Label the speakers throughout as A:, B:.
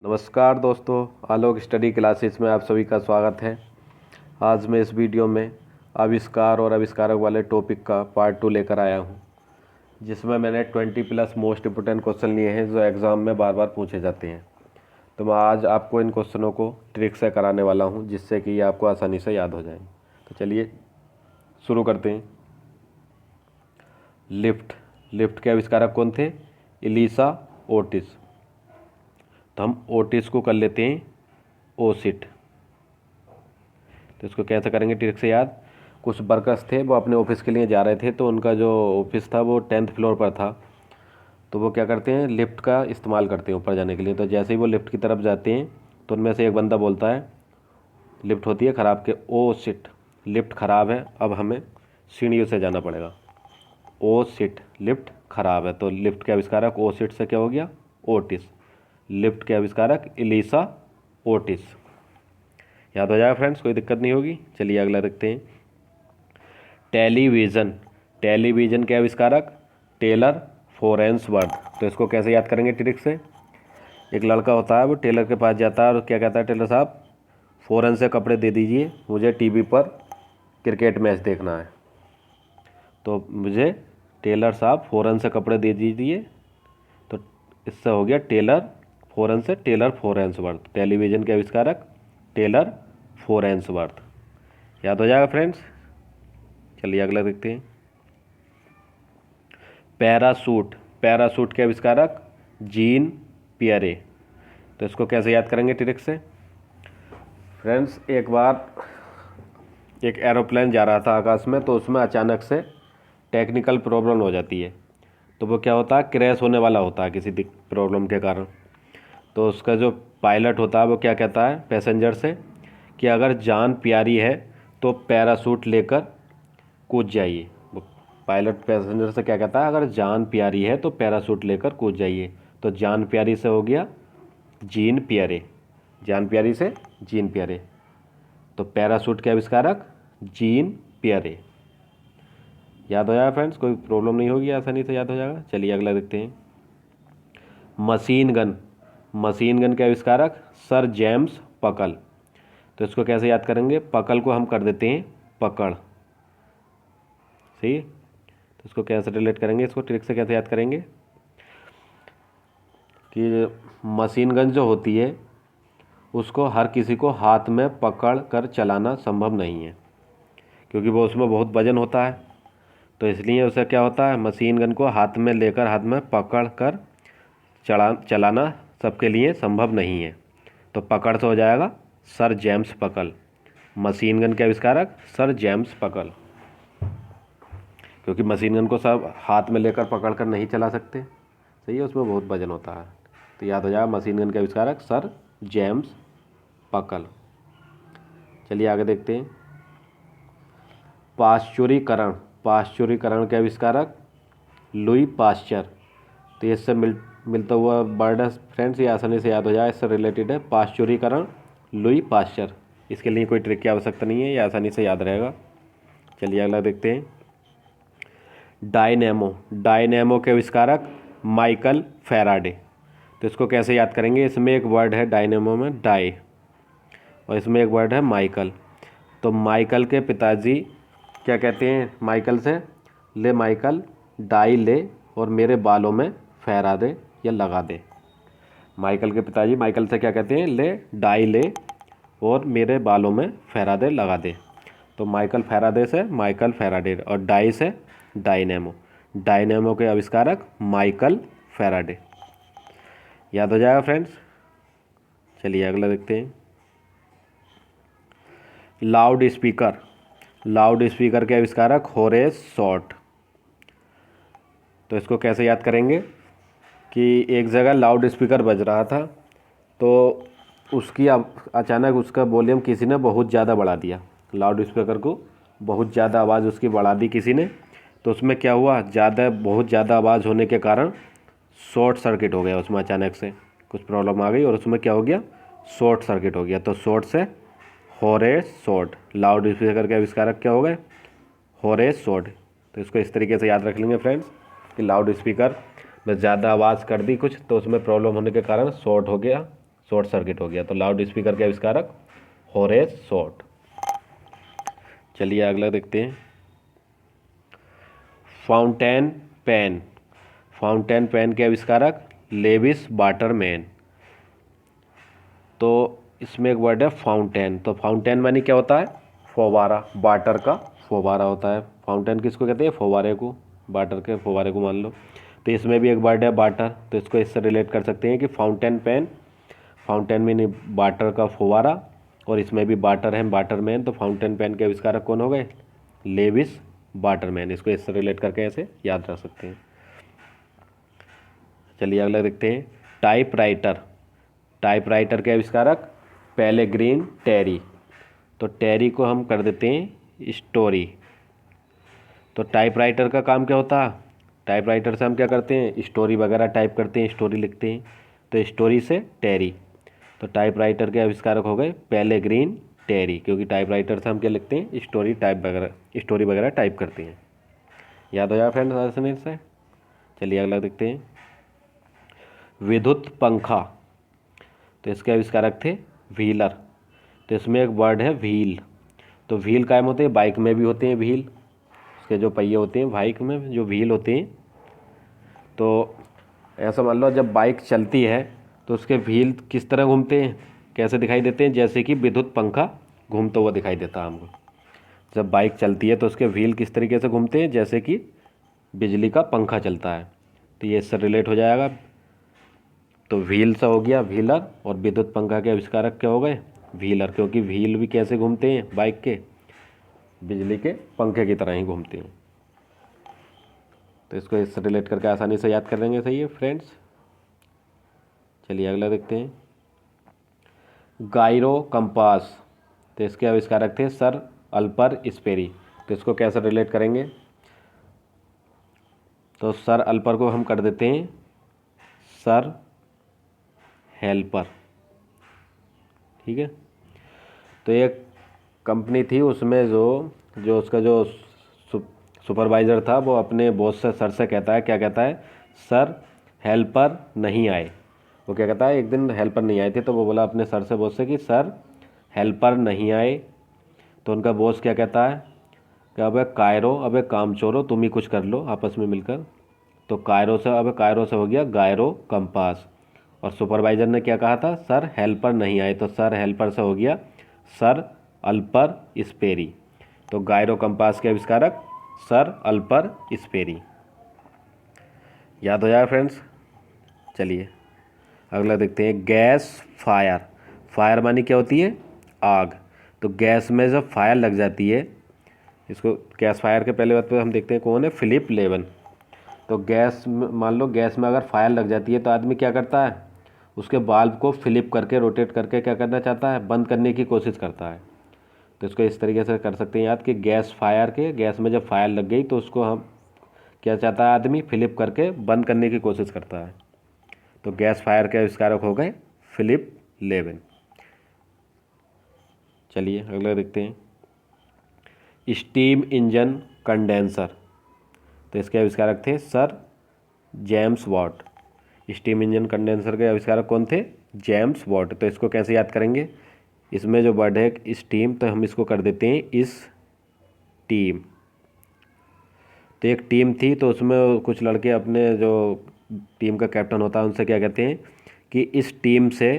A: नमस्कार दोस्तों, आलोक study classes में आप सभी का स्वागत है। आज मैं इस वीडियो में आविष्कार और आविष्कारक वाले टॉपिक का पार्ट 2 लेकर आया हूं, जिसमें मैंने 20+ मोस्ट इम्पोर्टेंट क्वेश्चन लिए हैं जो एग्ज़ाम में बार बार पूछे जाते हैं। तो मैं आज आपको इन क्वेश्चनों को ट्रिक से कराने वाला हूं, जिससे कि ये आपको आसानी से याद हो जाए। तो चलिए शुरू करते हैं। लिफ्ट के आविष्कारक कौन थे? Elisha Otis. तो हम ओटिस को कर लेते हैं ओसिट। तो इसको कैसे करेंगे ट्रिक से याद? कुछ वर्कर्स थे, वो अपने ऑफिस के लिए जा रहे थे, तो उनका जो ऑफिस था वो 10th फ्लोर पर था। तो वो क्या करते हैं, लिफ्ट का इस्तेमाल करते हैं ऊपर जाने के लिए। तो जैसे ही वो लिफ्ट की तरफ जाते हैं तो उनमें से एक बंदा बोलता है, लिफ्ट होती है ख़राब के, ओ सिट, लिफ्ट ख़राब है, अब हमें सीढ़ियों से जाना पड़ेगा। ओ सिट, लिफ्ट ख़राब है। तो लिफ्ट के आविष्कारक ओ सिट से क्या हो गया? ओटिस। लिफ्ट के आविष्कारक एलिसा ओटिस। याद हो जाएगा फ्रेंड्स, कोई दिक्कत नहीं होगी। चलिए अगला देखते हैं। टेलीविज़न के आविष्कारक टेलर फोरेंसवर्थ। तो इसको कैसे याद करेंगे ट्रिक से? एक लड़का होता है, वो टेलर के पास जाता है और क्या कहता है, टेलर साहब फ़ौरन से कपड़े दे दीजिए, मुझे टीवी पर क्रिकेट मैच देखना है। तो मुझे टेलर साहब फ़ौरन से कपड़े दे दीजिए। तो इससे हो गया टेलर फ़ौरन से, टेलर फोरेंसवर्थ। टेलीविज़न के आविष्कारक टेलर फोरेंसवर्थ। याद हो जाएगा फ्रेंड्स। चलिए अगला देखते हैं। पैरासूट के आविष्कारक जीन पियरे। तो इसको कैसे याद करेंगे ट्रिक से? फ्रेंड्स, एक बार एक एरोप्लेन जा रहा था आकाश में, तो उसमें अचानक से टेक्निकल प्रॉब्लम हो जाती है। तो वो क्या होता है, क्रैश होने वाला होता है किसी प्रॉब्लम के कारण। तो उसका जो पायलट होता है वो क्या कहता है पैसेंजर से कि अगर जान प्यारी है तो पैरासूट लेकर कूद जाइए। वो पायलट पैसेंजर से क्या कहता है, अगर जान प्यारी है तो पैरासूट लेकर कूद जाइए। तो जान प्यारी से हो गया जीन पियरे। जान प्यारी से जीन पियरे। तो पैरासूट के आविष्कारक जीन पियरे। याद हो जाएगा फ्रेंड्स, कोई प्रॉब्लम नहीं होगी, आसानी से याद हो जाएगा। चलिए अगला देखते हैं। मशीन गन के आविष्कारक सर जेम्स पकल। तो इसको कैसे याद करेंगे? पकल को हम कर देते हैं पकड़। सही। तो इसको कैसे रिलेट करेंगे, इसको ट्रिक से कैसे याद करेंगे कि मशीन गन जो होती है उसको हर किसी को हाथ में पकड़ कर चलाना संभव नहीं है, क्योंकि वो उसमें बहुत वजन होता है। तो इसलिए उसे क्या होता है, मशीन गन को हाथ में लेकर हाथ में पकड़ कर चलाना सबके लिए संभव नहीं है। तो पकड़ से हो जाएगा सर जेम्स पकल। मशीन गन के आविष्कारक सर जेम्स पकल, क्योंकि मशीन गन को सब हाथ में लेकर पकड़ कर नहीं चला सकते। सही है, उसमें बहुत वजन होता है। तो याद हो जाएगा मशीन गन के आविष्कारक सर जेम्स पकल। चलिए आगे देखते हैं। पाश्चुरीकरण के आविष्कारक लुई पाश्चर। तो इससे मिलता हुआ वर्ड है फ्रेंड्स, ये आसानी से याद हो जाए, इससे रिलेटेड है पाश्चुरीकरण, लुई पाश्चर। इसके लिए कोई ट्रिक की आवश्यकता नहीं है, ये आसानी से याद रहेगा। चलिए अगला देखते हैं। डायनेमो के आविष्कारक माइकल फैराडे। तो इसको कैसे याद करेंगे? इसमें एक वर्ड है डायनेमो में डाई, और इसमें एक वर्ड है माइकल। तो माइकल के पिताजी क्या कहते हैं माइकल से, ले माइकल डाई ले और मेरे बालों में फहरा दे या लगा दे। माइकल के पिताजी माइकल से क्या कहते हैं, ले डाई ले और मेरे बालों में फहरा दे लगा दे। तो माइकल फैराडे से माइकल फैराडे, और डाई से डायनेमो के आविष्कारक माइकल फैराडे। याद हो जाएगा फ्रेंड्स। चलिए अगला देखते हैं। लाउड स्पीकर के आविष्कारक होरेस शॉर्ट। तो इसको कैसे याद करेंगे कि एक जगह लाउड स्पीकर बज रहा था, तो उसकी अचानक उसका वॉल्यूम किसी ने बहुत ज़्यादा बढ़ा दिया। लाउड स्पीकर को बहुत ज़्यादा आवाज़ उसकी बढ़ा दी किसी ने। तो उसमें क्या हुआ, बहुत ज़्यादा आवाज़ होने के कारण शॉर्ट सर्किट हो गया। उसमें अचानक से कुछ प्रॉब्लम आ गई और उसमें क्या हो गया, शॉर्ट सर्किट हो गया। तो शॉर्ट से होरेस शॉर्ट। लाउड स्पीकर के आविष्कारक क्या हो गए, होरेस शॉर्ट। तो इसको इस तरीके से याद रख लेंगे फ्रेंड्स कि लाउड स्पीकर में ज़्यादा आवाज़ कर दी कुछ, तो उसमें प्रॉब्लम होने के कारण शॉर्ट हो गया, शॉर्ट सर्किट हो गया। तो लाउड स्पीकर के आविष्कारक होरेस शॉर्ट। चलिए अगला देखते हैं। Fountain pen. फाउंटेन पेन के आविष्कारक लेविस वाटरमैन। तो इसमें एक वर्ड है फाउंटेन। तो फाउंटेन मानी क्या होता है? फव्वारा, वाटर का फव्वारा होता है। फाउंटेन किसको कहते हैं? फव्वारे को, वाटर के फव्वारे को मान लो। तो इसमें भी एक वर्ड है वाटर, तो इसको इससे रिलेट कर सकते हैं कि fountain pen, fountain mean water का फव्वारा, और इसमें भी वाटर है, वाटरमैन। तो फाउंटेन पेन के आविष्कारक कौन हो गए? Lewis Waterman. इसको इससे रिलेट करके ऐसे याद रख सकते हैं। चलिए अगला देखते हैं। टाइपराइटर। टाइपराइटर के आविष्कारक पेलेग्रीन टेरी। तो टेरी को हम कर देते हैं स्टोरी। तो टाइपराइटर का काम क्या होता है? टाइपराइटर से हम क्या करते हैं? स्टोरी वगैरह टाइप करते हैं, स्टोरी लिखते हैं। तो स्टोरी से टेरी। तो टाइपराइटर के आविष्कारक हो गए पेलेग्रीन टेरी, क्योंकि टाइपराइटर से हम क्या लिखते हैं? स्टोरी टाइप वगैरह, स्टोरी वगैरह टाइप करते हैं। याद हो जाए फ्रेंड्स आसानी से। चलिए अगला देखते हैं। विद्युत पंखा। तो इसके आविष्कारक थे व्हीलर। तो इसमें एक वर्ड है व्हील। तो व्हील कायम होते हैं, बाइक में भी होते हैं व्हील। उसके जो पहिए होते हैं, बाइक में जो व्हील होते हैं। तो ऐसा मान लो जब बाइक चलती है तो उसके व्हील किस तरह घूमते हैं, कैसे दिखाई देते हैं? जैसे कि विद्युत पंखा घूमता हुआ दिखाई देता है हमको। जब बाइक चलती है तो उसके व्हील किस तरीके से घूमते हैं? जैसे कि बिजली का पंखा चलता है। तो ये इससे रिलेट हो जाएगा। तो व्हील सा हो गया व्हीलर, और विद्युत पंखा के आविष्कारक क्या हो गए? व्हीलर, क्योंकि व्हील भी कैसे घूमते हैं बाइक के? बिजली के पंखे की तरह ही घूमते हैं। तो इसको इससे रिलेट करके आसानी से याद कर लेंगे। सही है फ्रेंड्स। चलिए अगला देखते हैं। Gyro compass. तो इसके आविष्कारक थे सर अल्पर स्पेरी। तो इसको कैसे रिलेट करेंगे? तो सर अल्पर को हम कर देते हैं सर हेल्पर। ठीक है। तो एक कंपनी थी, उसमें जो जो उसका जो सुपरवाइज़र था वो अपने बॉस से, सर से कहता है, क्या कहता है? सर हेल्पर नहीं आए। वो क्या कहता है? एक दिन हेल्पर नहीं आए थे, तो वो बोला अपने सर से, बॉस से कि सर हेल्पर नहीं आए। तो उनका बॉस क्या कहता है कि अबे कायरो, अबे कामचोरो, तुम ही कुछ कर लो आपस में मिलकर। तो कायरो से, अबे कायरो से हो गया गायरो कंपास। और सुपरवाइज़र ने क्या कहा था? सर हेल्पर नहीं आए। तो सर हेल्पर से हो गया सर अल्पर स्पेरी। तो गायरो कंपास के आविष्कारक सर अल्पर स्पेरी। याद हो जाए फ्रेंड्स। चलिए अगला देखते हैं। Gas fire. फायर मानी क्या होती है? आग। तो गैस में जब फायर लग जाती है, इसको गैस फायर के पहले बात पे हम देखते हैं कौन है? फिलिप लेवन। तो गैस में, मान लो गैस में अगर फायर लग जाती है तो आदमी क्या करता है? उसके बाल्ब को फ्लिप करके, रोटेट करके क्या करना चाहता है? बंद करने की कोशिश करता है। तो इसको इस तरीके से कर सकते हैं याद कि गैस फायर के, गैस में जब फायर लग गई तो उसको हम क्या चाहता है? आदमी फ्लिप करके बंद करने की कोशिश करता है। तो गैस फायर के आविष्कारक हो गए फिलिप लेवन। चलिए अगला देखते हैं। Steam engine condenser. तो इसके आविष्कारक थे sir James Watt. Steam engine condenser के आविष्कारक कौन थे? James Watt. तो इसको कैसे याद करेंगे? इसमें जो वर्ड है स्टीम, तो हम इसको कर देते हैं इस टीम। तो एक टीम थी, तो उसमें कुछ लड़के अपने जो टीम का कैप्टन होता है उनसे क्या कहते हैं कि इस टीम से,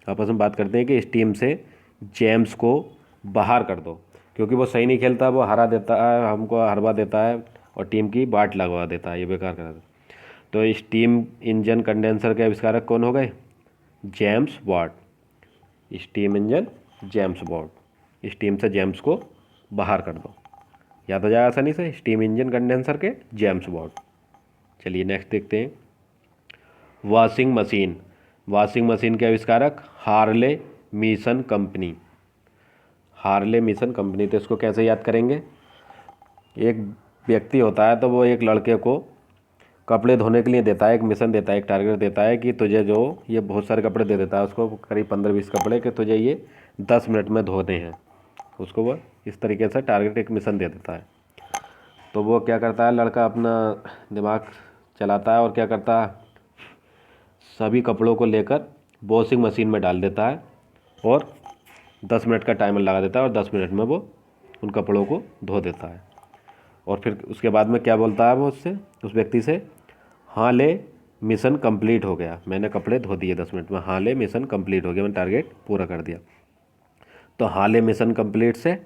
A: आपस में बात करते हैं कि इस टीम से जेम्स को बाहर कर दो, क्योंकि वो सही नहीं खेलता, वो हरा देता है, हमको हरवा देता है और टीम की बाट लगवा देता है, ये बेकार कर देता है। तो स्टीम इंजन कंडेंसर के आविष्कारक कौन हो गए? James Watt. Steam engine James Watt. Steam से जेम्स को बाहर कर दो। याद हो जाएगा आसानी से, स्टीम इंजन कंडेंसर के जेम्स वाट। चलिए नेक्स्ट देखते हैं। Washing machine. वॉशिंग मशीन के आविष्कारक Harley mission company. Harley mission company. तो इसको कैसे याद करेंगे? एक व्यक्ति होता है, तो वो एक लड़के को कपड़े धोने के लिए देता है, एक मिशन देता है, एक टारगेट देता है कि तुझे जो, ये बहुत सारे कपड़े दे देता है उसको, करीब 15-20 कपड़े, कि तुझे ये 10 मिनट में धोने हैं। उसको वो इस तरीके से टारगेट, एक मिशन दे देता है। तो वो क्या करता है, लड़का अपना दिमाग चलाता है और क्या करता है, सभी कपड़ों को लेकर वॉशिंग मशीन में डाल देता है और 10 मिनट का टाइमर लगा देता है और 10 मिनट में वो उन कपड़ों को धो देता है। और फिर उसके बाद में क्या बोलता है वो उससे, उस व्यक्ति से, हाँ ले मिशन कंप्लीट हो गया, मैंने कपड़े धो दिए 10 मिनट में, हाँ ले मिशन कंप्लीट हो गया, मैंने टारगेट पूरा कर दिया। तो हार्ले मिशन कंप्लीट से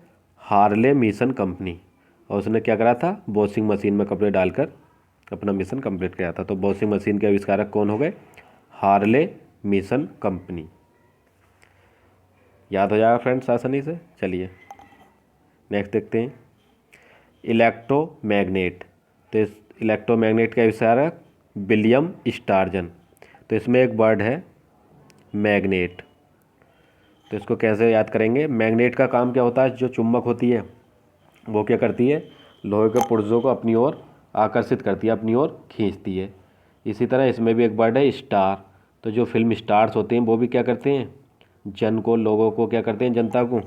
A: हार्ले मिशन कंपनी, और उसने क्या करा था, वॉशिंग मशीन में कपड़े डालकर अपना मिशन कंप्लीट किया था। तो वॉशिंग मशीन के आविष्कारक कौन हो गए, हार्ले मिशन कंपनी। याद हो जाएगा फ्रेंड्स आसानी से। चलिए नेक्स्ट देखते हैं, इलेक्ट्रोमैग्नेट। तो इस इलेक्ट्रोमैग्नेट के आविष्कारक विलियम स्टार्जन। तो इसमें एक वर्ड है मैग्नेट। तो इसको कैसे याद करेंगे, मैग्नेट का काम क्या होता है, जो चुंबक होती है वो क्या करती है, लोहे के पुर्जों को अपनी ओर आकर्षित करती है, अपनी ओर खींचती है। इसी तरह इसमें भी एक वर्ड है स्टार। तो जो फिल्म स्टार्स होते हैं वो भी क्या करते हैं, जन को, लोगों को क्या करते हैं, जनता को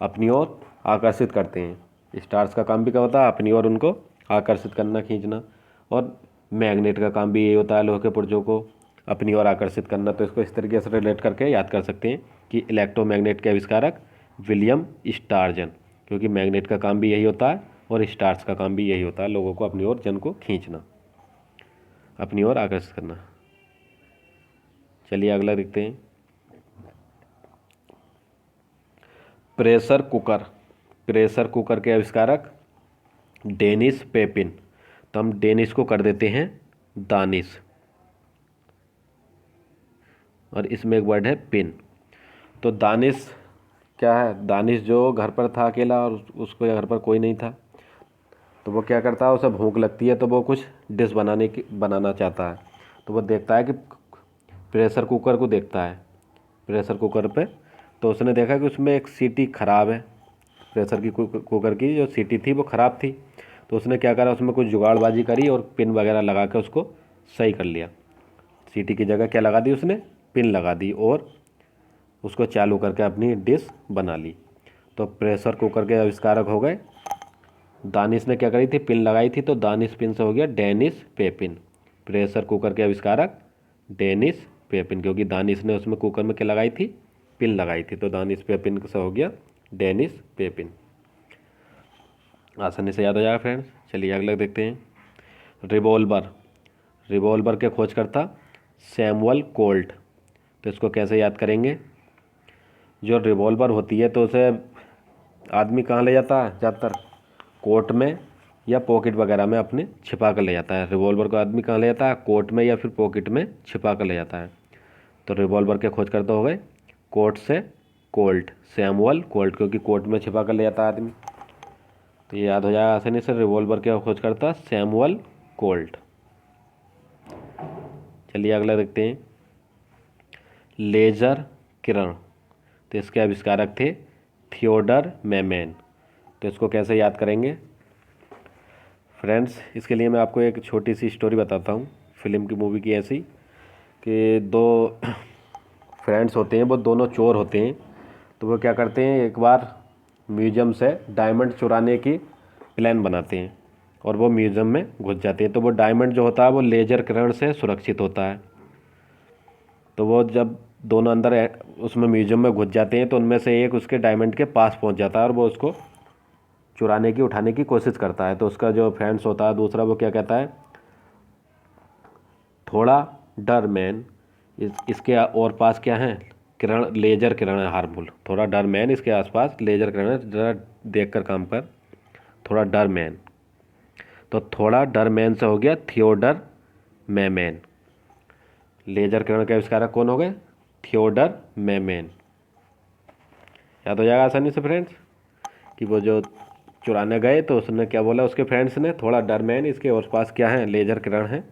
A: अपनी ओर आकर्षित करते हैं। स्टार्स का काम भी क्या होता है, अपनी ओर उनको आकर्षित करना, खींचना। और मैग्नेट का काम भी यही होता है, लोहे के पुर्जों को अपनी ओर आकर्षित करना। तो इसको इस तरीके से रिलेट करके याद कर सकते हैं कि इलेक्ट्रोमैग्नेट के आविष्कारक विलियम स्टार्जन, क्योंकि मैग्नेट का काम भी यही होता है और स्टार्स का काम भी यही होता है, लोगों को अपनी ओर, जन को खींचना, अपनी ओर आकर्षित करना। चलिए अगला देखते हैं, प्रेशर कुकर। प्रेशर कुकर के आविष्कारक डेनिस पेपिन। तो हम डेनिस को कर देते हैं दानिश, और इसमें एक वर्ड है पिन। तो दानिश क्या है, दानिश जो घर पर था अकेला और उसको घर पर कोई नहीं था, तो वो क्या करता है, उसे भूख लगती है तो वो कुछ डिश बनाना चाहता है। तो वो देखता है कि प्रेशर कुकर को देखता है, प्रेशर कुकर पे, तो उसने देखा कि उसमें एक सीटी ख़राब है, प्रेशर की कुकर की जो सीटी थी वो ख़राब थी। तो उसने क्या करा, उसमें कुछ जुगाड़बाजी करी और पिन वगैरह लगा के उसको सही कर लिया। सीटी की जगह क्या लगा दी उसने, पिन लगा दी, और उसको चालू करके अपनी डिश बना ली। तो प्रेशर कुकर के आविष्कारक हो गए, दानिश ने क्या करी थी, पिन लगाई थी, तो दानिश पिन से हो गया डेनिस पेपिन। प्रेशर कुकर के आविष्कारक डेनिस पेपिन, क्योंकि दानिश ने उसमें कुकर में क्या लगाई थी, पिन लगाई थी, तो दानिश पेपिन से हो गया डेनिस पेपिन। आसानी से याद हो जाएगा फ्रेंड्स। चलिए अगला देखते हैं, रिवॉल्वर। रिवॉल्वर के खोजकर्ता सैमुअल कोल्ट। तो इसको कैसे याद करेंगे, जो रिवॉल्वर होती है तो उसे आदमी कहाँ ले जाता है, ज़्यादातर कोट में या पॉकेट वगैरह में अपने छिपा कर ले जाता है। रिवॉल्वर को आदमी कहाँ ले जाता है, कोट में या फिर पॉकेट में छिपा कर ले जाता है। तो रिवॉल्वर के खोजकर्ता हो गए कोट से कोल्ट, सैमुअल कोल्ट, क्योंकि कोट में छिपा कर ले जाता है आदमी। तो ये याद हो जाएगा आसानी से, रिवॉल्वर के खोजकर्ता सैमुअल कोल्ट। चलिए अगला देखते हैं, लेजर किरण। तो इसके आविष्कारक थे थियोडर मेमेन। तो इसको कैसे याद करेंगे फ्रेंड्स, इसके लिए मैं आपको एक छोटी सी स्टोरी बताता हूँ फिल्म की, मूवी की, ऐसी कि दो फ्रेंड्स होते हैं, वो दोनों चोर होते हैं। तो वो क्या करते हैं, एक बार म्यूजियम से डायमंड चुराने की प्लान बनाते हैं और वो म्यूजियम में घुस जाते हैं। तो वो डायमंड जो होता है वो लेजर किरण से सुरक्षित होता है। तो वो जब दोनों अंदर उसमें म्यूजियम में घुस जाते हैं तो उनमें से एक उसके डायमंड के पास पहुंच जाता है और वो उसको चुराने की, उठाने की कोशिश करता है। तो उसका जो फ्रेंड्स होता है दूसरा, वो क्या कहता है, थोड़ा डर मैन, इसके और पास क्या है, किरण, लेजर किरण है हार्मफुल, थोड़ा डर मैन, इसके आसपास लेजर किरण है, जरा देख कर काम कर, थोड़ा डर मैन। तो थोड़ा डर मैन से हो गया थियोडर मेमेन। लेजर किरण के आविष्कारक कौन हो गए, थियोडर मेमेन। याद हो जाएगा आसानी से फ्रेंड्स कि वो जो चुराने गए तो उसने क्या बोला, उसके फ्रेंड्स ने, थोड़ा डर मैन, इसके और पास क्या है, लेजर किरण है,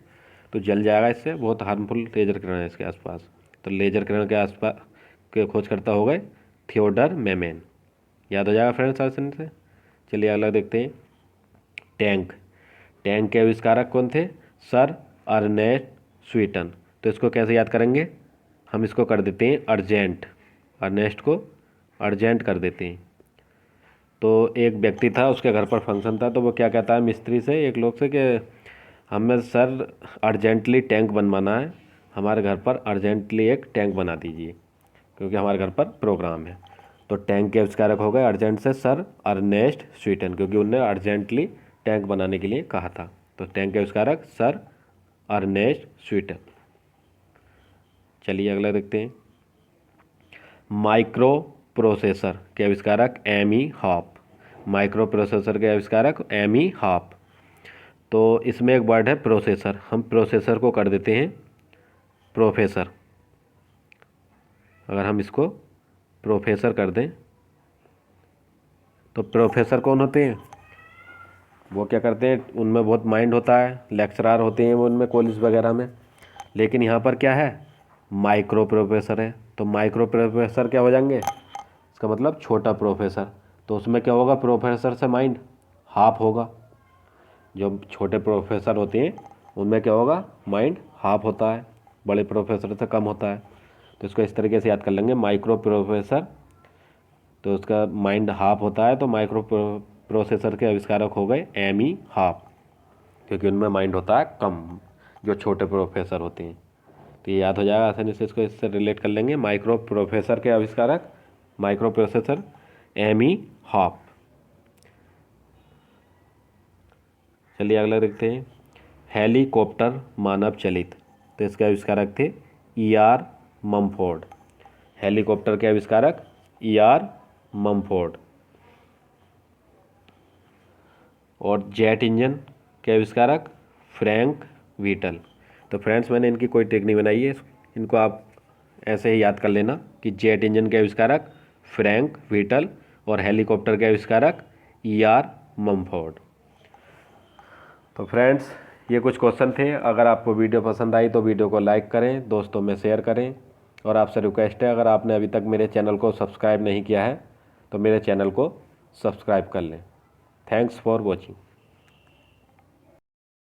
A: तो जल जाएगा इससे, बहुत हार्मफुल लेजर किरण है इसके आसपास। तो लेजर किरण के आसपास के खोजकर्ता हो गए थियोडर मेमेन। याद हो जाएगा फ्रेंड्स आसानी से। चलिए अगला देखते हैं, टैंक। टैंक के आविष्कारक कौन थे, सर अर्नेस्ट स्वीटन। तो इसको कैसे याद करेंगे, हम इसको कर देते हैं अर्जेंट, अर्नेस्ट को अर्जेंट कर देते हैं। तो एक व्यक्ति था, उसके घर पर फंक्शन था, तो वो क्या कहता है मिस्त्री से, एक लोग से, कि हमें सर अर्जेंटली टैंक बनवाना है, हमारे घर पर अर्जेंटली एक टैंक बना दीजिए, क्योंकि हमारे घर पर प्रोग्राम है। तो टैंक के आविष्कारक हो गए अर्जेंट से सर अर्नेस्ट स्वीटन, क्योंकि उनने अर्जेंटली टैंक बनाने के लिए कहा था। तो टैंक के आविष्कारक सर अर्नेस्ट स्वीटन। चलिए अगला देखते हैं। माइक्रो प्रोसेसर के आविष्कारक एमी हॉप। माइक्रो प्रोसेसर के आविष्कारक एमी हॉप। तो इसमें एक वर्ड है प्रोसेसर, हम प्रोसेसर को कर देते हैं प्रोफेसर। अगर हम इसको प्रोफेसर कर दें तो प्रोफेसर कौन होते हैं? वो क्या करते हैं, उनमें बहुत माइंड होता है, लेक्चरार होते हैं वो उनमें कॉलेज वगैरह में। लेकिन यहाँ पर क्या है, माइक्रो प्रोफेसर है। तो माइक्रो प्रोफेसर क्या हो जाएंगे, इसका मतलब छोटा प्रोफेसर। तो उसमें क्या होगा, प्रोफेसर से माइंड हाफ होगा। जो छोटे प्रोफेसर होते हैं उनमें क्या होगा, माइंड हाफ होता है, बड़े प्रोफेसर से कम होता है। तो इसको इस तरीके से याद कर लेंगे, माइक्रो प्रोफेसर तो उसका माइंड हाफ होता है। तो माइक्रो प्रोसेसर के आविष्कारक हो गए एमी हाफ, क्योंकि उनमें माइंड होता है कम, जो छोटे प्रोफेसर होते हैं। तो ये याद हो जाएगा आसानी से, इसको इससे रिलेट कर लेंगे। माइक्रो प्रोफेसर के आविष्कारक माइक्रो प्रोसेसर एमी हॉप। चलिए अगला देखते हैं। हेलीकॉप्टर मानव चलित, तो इसके आविष्कारक थे ER ममफोर्ड। हेलीकॉप्टर के आविष्कारक ER ममफोर्ड। और जेट इंजन के आविष्कारक फ्रैंक व्हीटल। तो फ्रेंड्स मैंने इनकी कोई ट्रिक नहीं बनाई है, इनको आप ऐसे ही याद कर लेना कि जेट इंजन के आविष्कारक फ्रैंक व्हीटल और हेलीकॉप्टर के आविष्कारक ER ममफोर्ड। तो फ्रेंड्स ये कुछ क्वेश्चन थे। अगर आपको वीडियो पसंद आई तो वीडियो को लाइक करें, दोस्तों में शेयर करें। और आपसे रिक्वेस्ट है, अगर आपने अभी तक मेरे चैनल को सब्सक्राइब नहीं किया है तो मेरे चैनल को सब्सक्राइब कर लें। Thanks for watching.